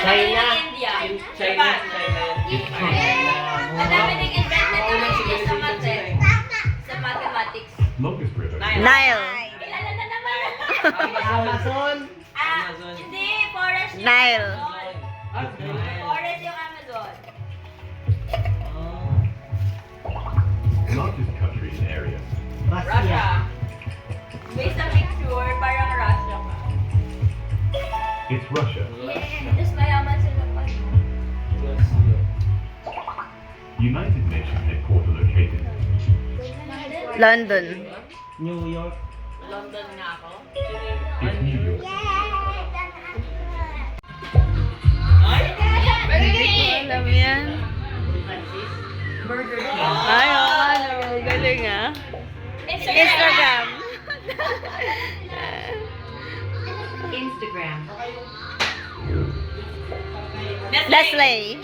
China. India. China. Ang dami nang invented ng India sa sa mathematics. Locust River. Nile. Kilala na naman. Amazon. Hindi, forest yung Nile. Amazon. Forest yung Amazon. Largest country in area. Russia. Based sa picture, parang Russia pa. It's Russia. Tapos mayaman sila pa. United Nations headquarters located. London. New York. London nga ako. It's New York. Alam yan. Burger King. Ay, oo. Galing ah. Instagram. Instagram. Leslie.